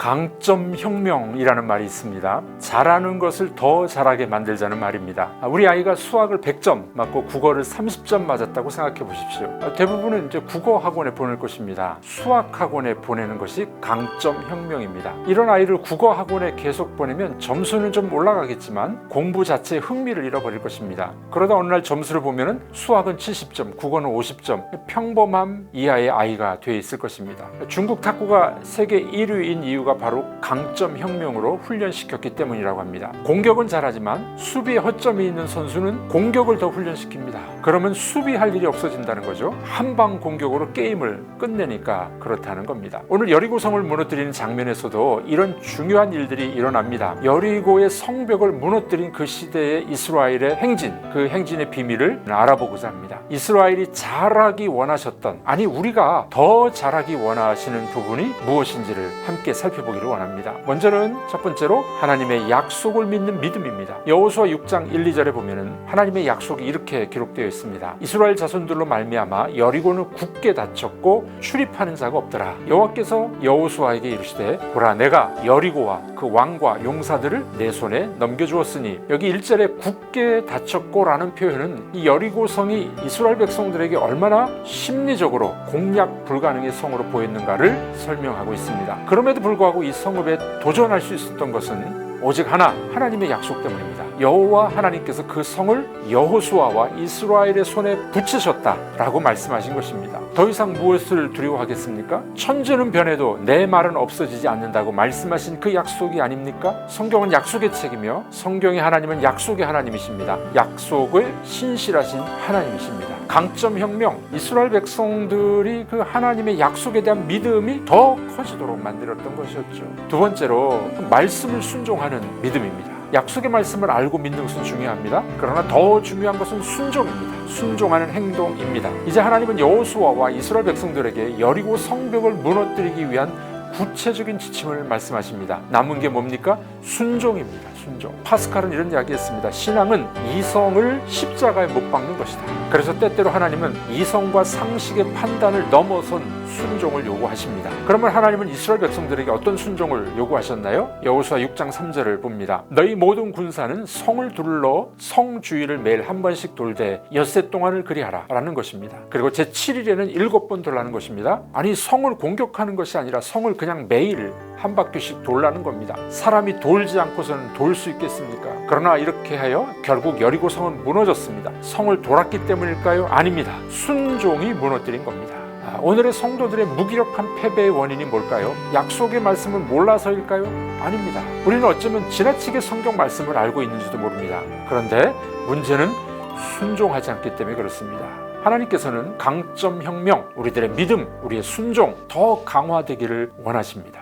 강점혁명이라는 말이 있습니다. 잘하는 것을 더 잘하게 만들자는 말입니다. 우리 아이가 수학을 100점 맞고 국어를 30점 맞았다고 생각해 보십시오. 대부분은 이제 국어 학원에 보낼 것입니다. 수학 학원에 보내는 것이 강점혁명입니다. 이런 아이를 국어 학원에 계속 보내면 점수는 좀 올라가겠지만 공부 자체의 흥미를 잃어버릴 것입니다. 그러다 어느 날 점수를 보면은 수학은 70점, 국어는 50점, 평범함 이하의 아이가 되어 있을 것입니다. 중국 탁구가 세계 1위인 이유가 바로 강점혁명으로 훈련시켰기 때문이라고 합니다. 공격은 잘하지만 수비에 허점이 있는 선수는 공격을 더 훈련시킵니다. 그러면 수비할 일이 없어진다는 거죠. 한방 공격으로 게임을 끝내니까 그렇다는 겁니다. 오늘 여리고성을 무너뜨리는 장면에서도 이런 중요한 일들이 일어납니다. 여리고의 성벽을 무너뜨린 그 시대의 이스라엘의 행진, 그 행진의 비밀을 알아보고자 합니다. 이스라엘이 잘하기 원하셨던, 아니 우리가 더 잘하기 원하시는 부분이 무엇인지를 함께 살펴보기를 원합니다. 먼저는 첫 번째로 하나님의 약속을 믿는 믿음입니다. 여호수아 6장 1, 2절에 보면은 하나님의 약속이 이렇게 기록되어 있습니다. 이스라엘 자손들로 말미암아 여리고는 굳게 닫혔고 출입하는 자가 없더라. 여호와께서 여호수아에게 이르시되 보라 내가 여리고와 그 왕과 용사들을 내 손에 넘겨주었으니, 여기 1절에 굳게 닫혔고라는 표현은 이 여리고성이 이스라엘 백성들에게 얼마나 심리적으로 공략 불가능의 성으로 보였는가를 설명하고 있습니다. 그럼에도 불구하고 이 성읍에 도전할 수 있었던 것은 오직 하나님의 약속 때문입니다. 여호와 하나님께서 그 성을 여호수아와 이스라엘의 손에 붙이셨다라고 말씀하신 것입니다. 더 이상 무엇을 두려워하겠습니까? 천지는 변해도 내 말은 없어지지 않는다고 말씀하신 그 약속이 아닙니까? 성경은 약속의 책이며 성경의 하나님은 약속의 하나님이십니다. 약속을 신실하신 하나님이십니다. 강점혁명, 이스라엘 백성들이 그 하나님의 약속에 대한 믿음이 더 커지도록 만들었던 것이었죠. 두 번째로 말씀을 순종하는 믿음입니다. 약속의 말씀을 알고 믿는 것은 중요합니다. 그러나 더 중요한 것은 순종입니다. 순종하는 행동입니다. 이제 하나님은 여호수아와 이스라엘 백성들에게 여리고 성벽을 무너뜨리기 위한 구체적인 지침을 말씀하십니다. 남은 게 뭡니까? 순종입니다. 순종. 파스칼은 이런 이야기했습니다. 신앙은 이성을 십자가에 못 박는 것이다. 그래서 때때로 하나님은 이성과 상식의 판단을 넘어선 순종을 요구하십니다. 그러면 하나님은 이스라엘 백성들에게 어떤 순종을 요구하셨나요? 여호수아 6장 3절을 봅니다. 너희 모든 군사는 성을 둘러 성 주위를 매일 한 번씩 돌되 엿새 동안을 그리하라 라는 것입니다. 그리고 제7일에는 7번 돌라는 것입니다. 아니 성을 공격하는 것이 아니라 성을 그냥 매일 한 바퀴씩 돌라는 겁니다. 사람이 돌지 않고서는 돌 수 있겠습니까? 그러나 이렇게 하여 결국 여리고 성은 무너졌습니다. 성을 돌았기 때문일까요? 아닙니다. 순종이 무너뜨린 겁니다. 오늘의 성도들의 무기력한 패배의 원인이 뭘까요? 약속의 말씀을 몰라서일까요? 아닙니다. 우리는 어쩌면 지나치게 성경 말씀을 알고 있는지도 모릅니다. 그런데 문제는 순종하지 않기 때문에 그렇습니다. 하나님께서는 강점혁명, 우리들의 믿음, 우리의 순종 더 강화되기를 원하십니다.